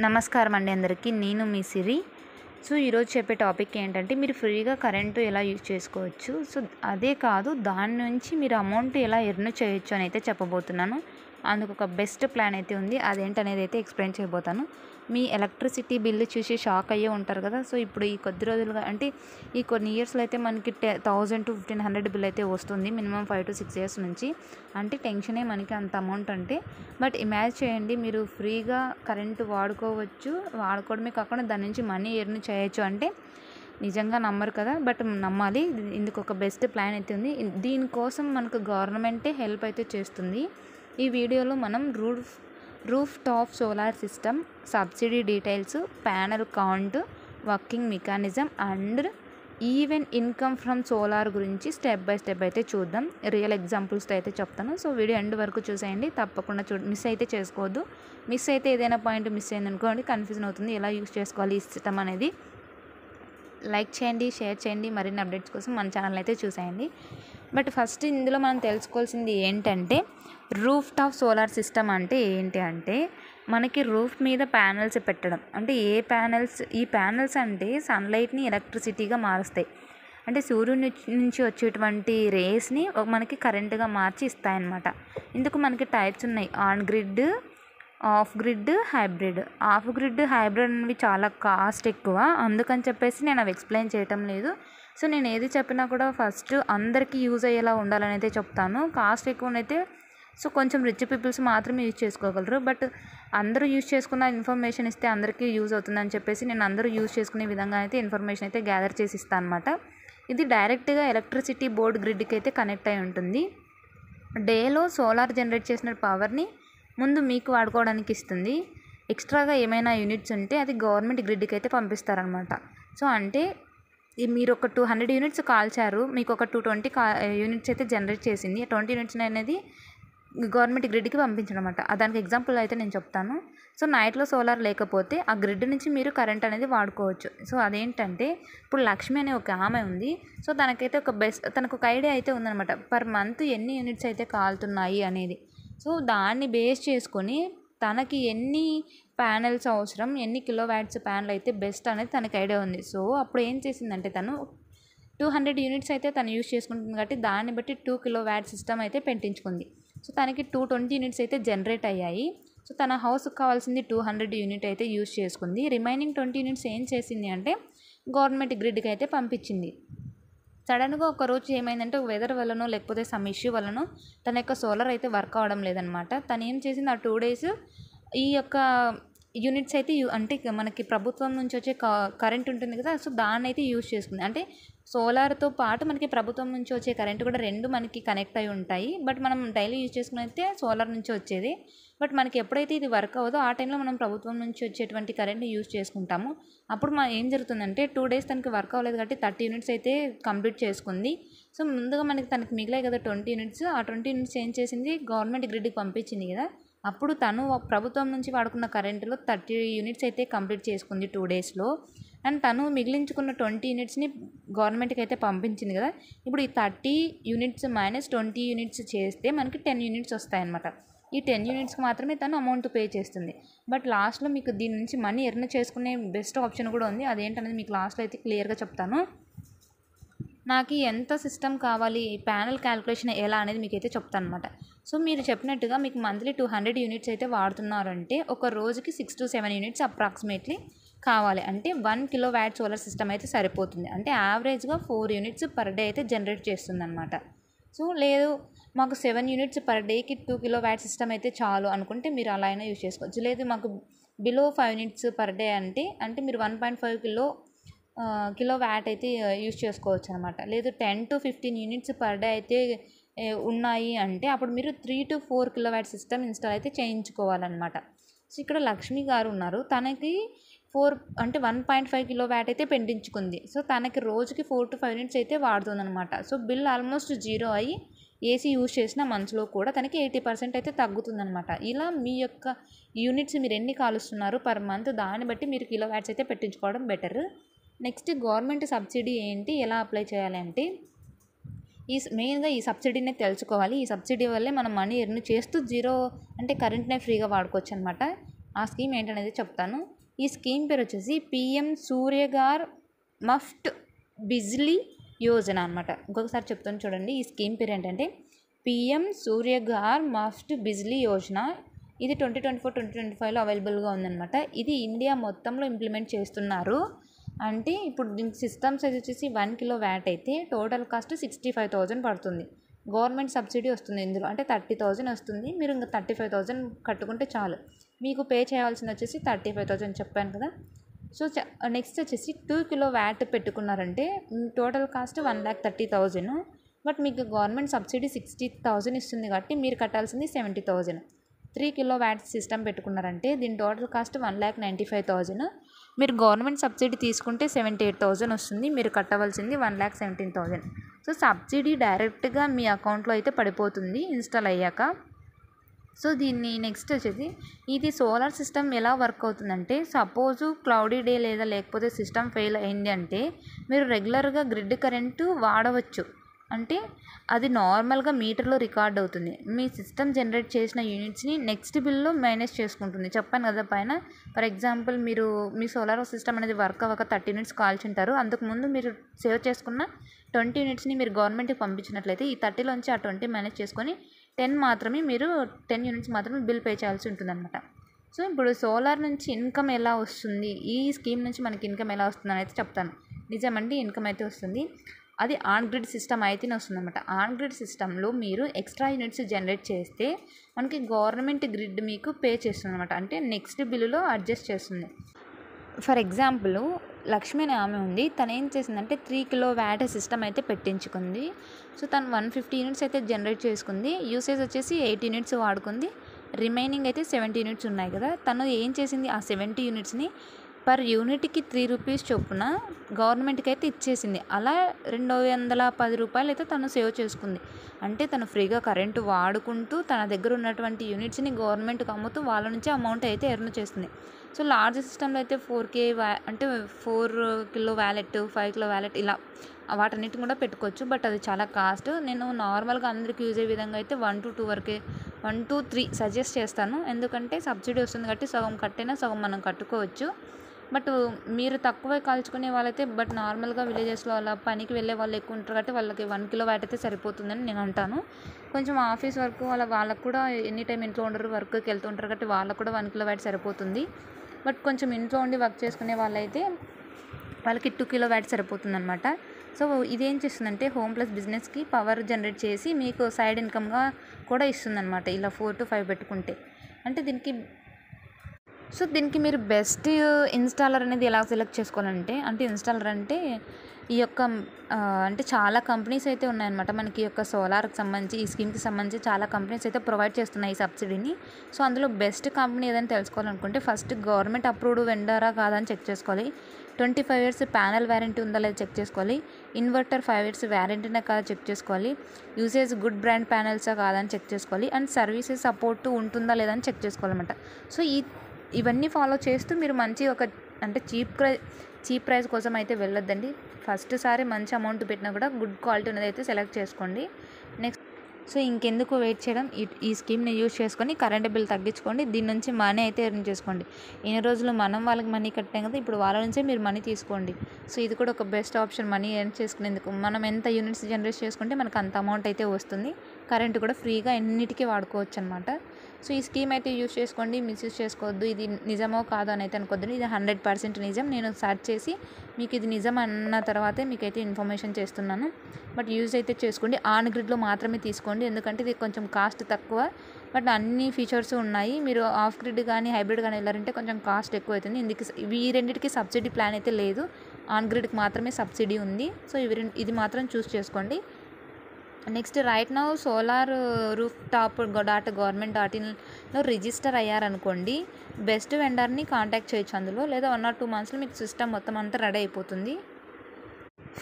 నమస్కారం అండి అందరికీ. నేను మీ సిరి. సో ఈరోజు చెప్పే టాపిక్ ఏంటంటే మీరు ఫ్రీగా కరెంటు ఎలా యూజ్ చేసుకోవచ్చు. సో అదే కాదు, దాని నుంచి మీరు అమౌంట్ ఎలా ఎర్న్ చేయొచ్చు అని అయితే చెప్పబోతున్నాను. అందుకు ఒక బెస్ట్ ప్లాన్ అయితే ఉంది. అదేంటనేది అయితే ఎక్స్ప్లెయిన్ చేయబోతాను. మీ ఎలక్ట్రిసిటీ బిల్లు చూసి షాక్ అయ్యే ఉంటారు కదా. సో ఇప్పుడు ఈ కొద్ది రోజులుగా అంటే ఈ కొన్ని ఇయర్స్లో అయితే మనకి 1000 to 1500 బిల్ అయితే వస్తుంది. మినిమం 5 to 6 years నుంచి. అంటే టెన్షనే మనకి అంత అమౌంట్ అంటే. బట్ ఇమాజిన్ చేయండి, మీరు ఫ్రీగా కరెంటు వాడుకోవచ్చు. వాడుకోవడమే కాకుండా దాని నుంచి మనీ ఎర్న్ చేయొచ్చు అంటే నిజంగా నమ్మరు కదా. బట్ నమ్మాలి. ఇందుకు ఒక బెస్ట్ ప్లాన్ అయితే ఉంది. దీనికోసం మనకు గవర్నమెంటే హెల్ప్ అయితే చేస్తుంది. ఈ వీడియోలో మనం roof top solar system, subsidy details, panel count, working mechanism and even income from solar గురించి స్టెప్ బై స్టెప్ అయితే చూద్దాం. రియల్ ఎగ్జాంపుల్స్తో అయితే చెప్తాను. సో వీడియో ఎండ్ వరకు చూసేయండి. తప్పకుండా మిస్ అయితే చేసుకోవద్దు. మిస్ అయితే ఏదైనా పాయింట్ మిస్ అయింది అనుకోండి, కన్ఫ్యూజన్ అవుతుంది ఎలా యూజ్ చేసుకోవాలి ఈ సిస్టమ్ అనేది. లైక్ చేయండి, షేర్ చేయండి. మరిన్ని అప్డేట్స్ కోసం మన ఛానల్ అయితే చూసేయండి. బట్ ఫస్ట్ ఇందులో మనం తెలుసుకోవాల్సింది ఏంటంటే, రూఫ్ టాప్ సోలార్ సిస్టమ్ అంటే ఏంటి అంటే, మనకి రూఫ్ మీద ప్యానెల్స్ పెట్టడం. అంటే ఈ ప్యానెల్స్ అంటే సన్లైట్ని ఎలక్ట్రిసిటీగా మారుస్తాయి. అంటే సూర్యుని నుంచి వచ్చేటువంటి రేస్ని మనకి కరెంటుగా మార్చి ఇస్తాయన్నమాట. ఇందుకు మనకి టైప్స్ ఉన్నాయి: on grid, off grid, hybrid. Off grid, hybrid అనేవి చాలా కాస్ట్ ఎక్కువ, అందుకని చెప్పేసి నేను అవి ఎక్స్ప్లెయిన్ చేయటం లేదు. సో నేను ఏది చెప్పినా కూడా ఫస్ట్ అందరికీ యూజ్ అయ్యేలా ఉండాలని అయితే చెప్తాను. కాస్ట్ ఎక్కువనైతే సో కొంచెం రిచ్ పీపుల్స్ మాత్రమే యూజ్ చేసుకోగలరు. బట్ అందరూ యూజ్ చేసుకున్న ఇన్ఫర్మేషన్ ఇస్తే అందరికీ యూజ్ అవుతుందని చెప్పేసి నేను అందరూ యూజ్ చేసుకునే విధంగా అయితే ఇన్ఫర్మేషన్ అయితే గ్యాదర్ చేసి ఇస్తాను అనమాట. ఇది డైరెక్ట్గా ఎలక్ట్రిసిటీ బోర్డ్ గ్రిడ్కి అయితే కనెక్ట్ అయి ఉంటుంది. డేలో సోలార్ జనరేట్ చేసిన పవర్ని ముందు మీకు వాడుకోవడానికి ఇస్తుంది. ఎక్స్ట్రాగా ఏమైనా యూనిట్స్ ఉంటే అది గవర్నమెంట్ గ్రిడ్కి అయితే పంపిస్తారనమాట. సో అంటే మీరు ఒక 200 యూనిట్స్ కాల్చారు, మీకు ఒక 220 యూనిట్స్ అయితే జనరేట్ చేసింది. 20 యూనిట్స్ అనేది గవర్నమెంట్ గ్రిడ్కి పంపించడం అనమాట. దానికి ఎగ్జాంపుల్ అయితే నేను చెప్తాను. సో నైట్లో సోలార్ లేకపోతే ఆ గ్రిడ్ నుంచి మీరు కరెంట్ అనేది వాడుకోవచ్చు. సో అదేంటంటే, ఇప్పుడు లక్ష్మి అనే ఒక ఆమె ఉంది. సో తనకు ఒక ఐడియా అయితే ఉందన్నమాట, పర్ మంత్ ఎన్ని యూనిట్స్ అయితే కాలుతున్నాయి అనేది. సో దాన్ని బేస్ చేసుకొని తనకి ఎన్ని ప్యానెల్స్ అవసరం, ఎన్ని కిలో వ్యాట్స్ ప్యానెల్ అయితే బెస్ట్ అనేది తనకి ఐడియా ఉంది. సో అప్పుడు ఏం చేసిందంటే, తను 200 యూనిట్స్ అయితే తను యూజ్ చేసుకుంటుంది కాబట్టి దాన్ని బట్టి 2 కిలో వ్యాట్ సిస్టమ్ అయితే పెట్టించుకుంది. సో తనకి 220 యూనిట్స్ అయితే జనరేట్ అయ్యాయి. సో తన హౌస్కి కావాల్సింది 200 యూనిట్ అయితే యూజ్ చేసుకుంది. రిమైనింగ్ 20 యూనిట్స్ ఏం చేసింది అంటే గవర్నమెంట్ గ్రిడ్కి అయితే పంపించింది. సడన్గా ఒక రోజు ఏమైందంటే, వెదర్ వల్లనో లేకపోతే సమ్ ఇష్యూ వల్లనో తన యొక్క సోలార్ అయితే వర్క్ అవ్వడం లేదనమాట. తను ఏం చేసింది, ఆ 2 days ఈ యొక్క యూనిట్స్ అయితే అంటే మనకి ప్రభుత్వం నుంచి వచ్చే కరెంట్ ఉంటుంది కదా, సో దాన్ని అయితే యూజ్ చేసుకుంది. అంటే సోలార్తో పాటు మనకి ప్రభుత్వం నుంచి వచ్చే కరెంట్ కూడా రెండు మనకి కనెక్ట్ అయి ఉంటాయి. బట్ మనం డైలీ యూజ్ చేసుకుని అయితే సోలార్ నుంచి వచ్చేది. బట్ మనకి ఎప్పుడైతే ఇది వర్క్ అవ్వదో ఆ టైంలో మనం ప్రభుత్వం నుంచి వచ్చేటువంటి కరెంట్ని యూజ్ చేసుకుంటాము. అప్పుడు ఏం జరుగుతుందంటే, 2 days తనకి వర్క్ అవ్వలేదు కాబట్టి 30 యూనిట్స్ అయితే కంప్లీట్ చేసుకుంది. సో ముందుగా తనకి మిగిలాయి కదా 20 యూనిట్స్. ఆ 20 యూనిట్స్ ఏం చేసింది, గవర్నమెంట్ గ్రిడ్కి పంపించింది కదా. అప్పుడు తను ప్రభుత్వం నుంచి వాడుకున్న కరెంటులో 30 యూనిట్స్ అయితే కంప్లీట్ చేసుకుంది 2 daysలో. అండ్ తను మిగిలించుకున్న 20 యూనిట్స్ని గవర్నమెంట్కి అయితే పంపించింది కదా. ఇప్పుడు ఈ 30 యూనిట్స్ మైనస్ 20 యూనిట్స్ చేస్తే మనకి 10 యూనిట్స్ వస్తాయన్నమాట. ఈ 10 యూనిట్స్కి మాత్రమే తను అమౌంట్ పే చేస్తుంది. బట్ లాస్ట్లో మీకు దీని నుంచి మనీ ఎర్న్ చేసుకునే బెస్ట్ ఆప్షన్ కూడా ఉంది. అదేంటనేది మీకు లాస్ట్లో అయితే క్లియర్గా చెప్తాను. నాకు ఎంత సిస్టమ్ కావాలి, ప్యానల్ క్యాలిక్యులేషన్ ఎలా అనేది మీకు అయితే చెప్తాను అనమాట. సో మీరు చెప్పినట్టుగా మీకు మంత్లీ 200 యూనిట్స్ అయితే వాడుతున్నారంటే ఒక రోజుకి 6 to 7 యూనిట్స్ అప్రాక్సిమేట్లీ కావాలి. అంటే 1 కిలో వ్యాట్ సోలార్ సిస్టమ్ అయితే సరిపోతుంది. అంటే యావరేజ్గా 4 యూనిట్స్ పర్ డే అయితే జనరేట్ చేస్తుంది అనమాట. సో లేదు మాకు 7 యూనిట్స్ పర్ డేకి 2 కిలో వ్యాట్ సిస్టమ్ అయితే చాలు అనుకుంటే మీరు అలా అయినా యూజ్ చేసుకోవచ్చు. లేదు మాకు బిలో 5 యూనిట్స్ పర్ డే అంటే మీరు 1.5 కిలో వ్యాట్ అయితే యూజ్ చేసుకోవచ్చు అనమాట. లేదు 10 to 15 యూనిట్స్ పర్ డే అయితే ఉన్నాయి అంటే అప్పుడు మీరు 3 to 4 kilo VAT system install అయితే చేయించుకోవాలన్నమాట. సో ఇక్కడ లక్ష్మి గారు ఉన్నారు, తనకి 1.5 కిలో వ్యాట్ అయితే పెట్టించుకుంది. సో తనకి రోజుకి 4 to 5 యూనిట్స్ అయితే వాడుతుంది అనమాట. సో బిల్ ఆల్మోస్ట్ 0 అయ్యి ఏసీ యూజ్ చేసిన మంత్లో కూడా తనకి 80% అయితే తగ్గుతుందనమాట. ఇలా మీ యొక్క యూనిట్స్ మీరు ఎన్ని కాలుస్తున్నారు పర్ మంత్, దాన్ని బట్టి మీరు కిలో వ్యాట్స్ అయితే పెట్టించుకోవడం బెటర్. నెక్స్ట్ గవర్నమెంట్ సబ్సిడీ ఏంటి, ఎలా అప్లై చేయాలి అంటే, మెయిన్గా ఈ సబ్సిడీనే తెలుసుకోవాలి. ఈ సబ్సిడీ వల్లే మనం మనీ ఎర్న్ చేస్తూ జీరో అంటే కరెంట్నే ఫ్రీగా వాడుకోవచ్చు అనమాట. ఆ స్కీమ్ ఏంటనేది చెప్తాను. ఈ స్కీమ్ పేరు వచ్చేసి పిఎం సూర్యఘర్ ముఫ్త్ బిజ్లీ యోజన అనమాట. ఇంకొకసారి చెప్తాను చూడండి. ఈ స్కీమ్ పేరు ఏంటంటే పిఎం సూర్యఘర్ ముఫ్త్ బిజ్లీ యోజన. ఇది 2024-2025లో అవైలబుల్గా ఉందన్నమాట. ఇది ఇండియా మొత్తంలో ఇంప్లిమెంట్ చేస్తున్నారు. అంటే ఇప్పుడు దీనికి సిస్టమ్ సైజ్ వచ్చేసి 1 కిలోవాట్ అయితే టోటల్ కాస్ట్ 65,000 పడుతుంది. గవర్నమెంట్ సబ్సిడీ వస్తుంది ఇందులో, అంటే 30,000 వస్తుంది. మీరు ఇంకా 35,000 కట్టుకుంటే చాలు. మీకు పే చేయాల్సింది వచ్చేసి 35,000 చెప్పాను కదా. సో నెక్స్ట్ వచ్చేసి 2 కిలోవాట్ పెట్టుకున్నారంటే టోటల్ కాస్ట్ 1,30,000. బట్ మీకు గవర్నమెంట్ సబ్సిడీ 60,000 ఇస్తుంది కాబట్టి మీరు కట్టాల్సింది 70,000. 3 కిలోవాట్ సిస్టమ్ పెట్టుకున్నారంటే దీని టోటల్ కాస్ట్ 1,95,000. మీరు గవర్నమెంట్ సబ్సిడీ తీసుకుంటే 78,000 వస్తుంది. మీరు కట్టవలసింది 1,17,000. సో సబ్సిడీ డైరెక్ట్గా మీ అకౌంట్లో అయితే పడిపోతుంది ఇన్స్టాల్ అయ్యాక. సో దీన్ని నెక్స్ట్ వచ్చేసి ఇది సోలార్ సిస్టమ్ ఎలా వర్క్ అవుతుందంటే, సపోజు క్లౌడీ డే లేదా లేకపోతే సిస్టమ్ ఫెయిల్ అయింది అంటే మీరు రెగ్యులర్గా గ్రిడ్ కరెంటు వాడవచ్చు. అంటే అది నార్మల్గా మీటర్లో రికార్డ్ అవుతుంది. మీ సిస్టమ్ జనరేట్ చేసిన యూనిట్స్ని నెక్స్ట్ బిల్లో మైనస్ చేసుకుంటుంది. చెప్పాను కదా పైన. ఫర్ ఎగ్జాంపుల్ మీరు మీ సోలార్ సిస్టమ్ అనేది వర్క్ అవ్వక 30 యూనిట్స్ కాల్చుంటారు. అంతకుముందు మీరు సేవ్ చేసుకున్న 20 యూనిట్స్ని మీరు గవర్నమెంట్కి పంపించినట్లయితే ఈ 30లోంచి ఆ 20 మైనస్ చేసుకొని 10 యూనిట్స్ మాత్రమే బిల్ పే చేయాల్సి ఉంటుందన్నమాట. సో ఇప్పుడు సోలార్ నుంచి ఇన్కమ్ ఎలా వస్తుంది, ఈ స్కీమ్ నుంచి మనకి ఇన్కమ్ ఎలా వస్తుంది అని అయితే చెప్తాను. నిజమండి, ఇన్కమ్ అయితే వస్తుంది. అది ఆన్ గ్రిడ్ సిస్టమ్ అయితేనే వస్తుందన్నమాట. ఆన్ గ్రిడ్ సిస్టంలో మీరు ఎక్స్ట్రా యూనిట్స్ జనరేట్ చేస్తే మనకి గవర్నమెంట్ గ్రిడ్ మీకు పే చేస్తుంది అనమాట. అంటే నెక్స్ట్ బిల్లులో అడ్జస్ట్ చేస్తుంది. ఫర్ ఎగ్జాంపుల్ లక్ష్మి అనే ఆమె ఉంది. తను ఏం చేసిందంటే 3 కిలోవాట్ సిస్టమ్ అయితే పెట్టించుకుంది. సో తను 150 యూనిట్స్ అయితే జనరేట్ చేసుకుంది. యూసేజ్ వచ్చేసి 8 యూనిట్స్ వాడుకుంది. రిమైనింగ్ అయితే 70 యూనిట్స్ ఉన్నాయి కదా. తను ఏం చేసింది, ఆ 70 యూనిట్స్ని పర్ యూనిట్కి 3 రూపీస్ చొప్పున గవర్నమెంట్కి అయితే ఇచ్చేసింది. అలా 210 రూపాయలు అయితే తను సేవ్ చేసుకుంది. అంటే తను ఫ్రీగా కరెంటు వాడుకుంటూ తన దగ్గర ఉన్నటువంటి యూనిట్స్ని గవర్నమెంట్కి అమ్ముతూ వాళ్ళ నుంచి అమౌంట్ అయితే ఎర్న్ చేస్తుంది. సో లార్జ్ సిస్టంలో అయితే 4K అంటే 4 కిలో వ్యాలెట్, 5 కిలో వ్యాలెట్ ఇలా వాటన్నిటిని కూడా పెట్టుకోవచ్చు. బట్ అది చాలా కాస్ట్. నేను నార్మల్గా అందరికి యూజ్ అయ్యే విధంగా అయితే 1 to 2 వరకే, 1 to 3 సజెస్ట్ చేస్తాను. ఎందుకంటే సబ్సిడీ వస్తుంది కాబట్టి సగం కట్టైనా సగం మనం కట్టుకోవచ్చు. బట్ మీరు తక్కువ కాల్చుకునే వాళ్ళైతే, బట్ నార్మల్గా విలేజెస్లో అలా పనికి వెళ్ళే వాళ్ళు ఎక్కువ ఉంటారు కాబట్టి వాళ్ళకి 1 కిలోవాట్ అయితే సరిపోతుందని నేను అంటాను. కొంచెం ఆఫీస్ వర్క్ వాళ్ళకు కూడా ఎనీ టైం ఇంట్లో ఉండరు, వర్క్కి వెళ్తుంటారు కాబట్టి వాళ్ళకు కూడా 1 కిలోవాట్ సరిపోతుంది. బట్ కొంచెం ఇంట్లో ఉండి వర్క్ చేసుకునే వాళ్ళైతే వాళ్ళకి 2 కిలోవాట్ సరిపోతుంది. సో ఇదేం చేస్తుందంటే హోమ్ ప్లస్ బిజినెస్కి పవర్ జనరేట్ చేసి మీకు సైడ్ ఇన్కమ్గా కూడా ఇస్తుందన్నమాట. ఇలా 4 to 5 పెట్టుకుంటే. అంటే దీనికి మీరు బెస్ట్ ఇన్స్టాలర్ అనేది ఎలా సెలెక్ట్ చేసుకోవాలంటే, ఇన్స్టాలర్ అంటే ఈ యొక్క అంటే చాలా కంపెనీస్ అయితే ఉన్నాయన్నమాట. మనకి ఈ యొక్క సోలార్కి సంబంధించి ఈ స్కీమ్కి సంబంధించి చాలా కంపెనీస్ అయితే ప్రొవైడ్ చేస్తున్నాయి ఈ సబ్సిడీని. సో అందులో బెస్ట్ కంపెనీ ఏదైనా తెలుసుకోవాలనుకుంటే ఫస్ట్ గవర్నమెంట్ అప్రూవ్డ్ వెండరా కాదని చెక్ చేసుకోవాలి. 25 years ప్యానల్ వ్యారంటీ ఉందా లేదా చెక్ చేసుకోవాలి. ఇన్వర్టర్ 5 years వ్యారంటీనే కాదా చెక్ చేసుకోవాలి. యూసేజ్ గుడ్ బ్రాండ్ ప్యానల్సా కాదని చెక్ చేసుకోవాలి. అండ్ సర్వీసెస్ సపోర్ట్ ఉంటుందా లేదా అని చెక్ చేసుకోవాలన్నమాట. సో ఇవన్నీ ఫాలో చేస్తూ మీరు మంచి ఒక అంటే చీప్ ప్రైస్ కోసం అయితే వెళ్ళొద్దండి. ఫస్ట్ సారి మంచి అమౌంట్ పెట్టినా కూడా గుడ్ క్వాలిటీ ఉన్నది అయితే సెలెక్ట్ చేసుకోండి. నెక్స్ట్ సో ఇంకెందుకు వెయిట్ చేయడం, ఈ స్కీమ్ని యూజ్ చేసుకొని కరెంట్ బిల్ తగ్గించుకోండి. దీని నుంచి మనీ అయితే ఎర్న్ చేసుకోండి. ఇన్ని రోజులు మనం వాళ్ళకి మనీ కట్టాం కదా, ఇప్పుడు వాళ్ళ నుంచే మీరు మనీ తీసుకోండి. సో ఇది కూడా ఒక బెస్ట్ ఆప్షన్ మనీ ఎర్న్ చేసుకునేందుకు. మనం ఎంత యూనిట్స్ జనరేట్ చేసుకుంటే మనకు అంత అమౌంట్ అయితే వస్తుంది. కరెంట్ కూడా ఫ్రీగా ఎన్నిటికీ వాడుకోవచ్చు అనమాట. సో ఈ స్కీమ్ అయితే యూజ్ చేసుకోండి, మిస్యూజ్ చేసుకోవద్దు. ఇది నిజమో కాదో అని అయితే అనుకోద్దు. ఇది 100% నిజం. నేను సర్చ్ చేసి మీకు ఇది నిజం అన్న తర్వాతే మీకైతే ఇన్ఫర్మేషన్ చేస్తున్నాను. బట్ యూజ్ అయితే చేసుకోండి. ఆన్ గ్రిడ్లో మాత్రమే తీసుకోండి, ఎందుకంటే ఇది కొంచెం కాస్ట్ తక్కువ బట్ అన్ని ఫీచర్స్ ఉన్నాయి. మీరు ఆఫ్ గ్రిడ్ కానీ హైబ్రిడ్ కానీ వెళ్ళారంటే కొంచెం కాస్ట్ ఎక్కువ అవుతుంది. ఈ రెండింటికి సబ్సిడీ ప్లాన్ అయితే లేదు, ఆన్ గ్రిడ్కి మాత్రమే సబ్సిడీ ఉంది. సో ఇది మాత్రం చూస్ చేసుకోండి. Next right now solar rooftop .gov.in.లో రిజిస్టర్ అయ్యారనుకోండి, బెస్ట్ వెండర్ని కాంటాక్ట్ చేయొచ్చు అందులో, లేదా 1 or 2 monthsలో మీకు సిస్టమ్ మొత్తం అంతా రెడీ అయిపోతుంది.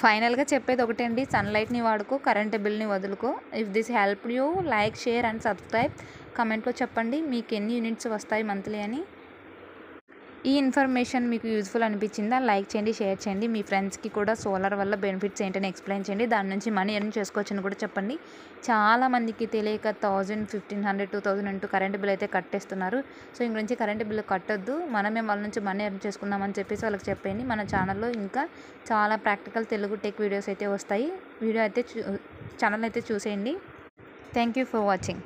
ఫైనల్గా చెప్పేది ఒకటే అండి, సన్లైట్ని వాడుకో, కరెంట్ బిల్ని వదులుకో. If this help you, like, share and subscribe. కమెంట్లో చెప్పండి మీకు ఎన్ని యూనిట్స్ వస్తాయి మంత్లీ అని. ఈ ఇన్ఫర్మేషన్ మీకు యూజ్ఫుల్ అనిపించిందా? లైక్ చేయండి, షేర్ చేయండి. మీ ఫ్రెండ్స్కి కూడా సోలార్ వల్ల బెనిఫిట్స్ ఏంటని ఎక్స్ప్లెయిన్ చేయండి. దాని నుంచి మనీ ఎర్న్ చేసుకోవచ్చని కూడా చెప్పండి. చాలామందికి తెలియక 1000, 1500, 2000 అంటూ కరెంట్ బిల్ అయితే కట్టేస్తున్నారు. సో ఇంక నుంచి కరెంట్ బిల్ కట్టొద్దు, మనమే వాళ్ళ నుంచి మనీ ఎర్న్ చేసుకుందామని చెప్పేసి వాళ్ళకి చెప్పండి. మన ఛానల్లో ఇంకా చాలా ప్రాక్టికల్ తెలుగు టెక్ వీడియోస్ అయితే వస్తాయి. ఛానల్ అయితే చూసేయండి. Thank you for watching.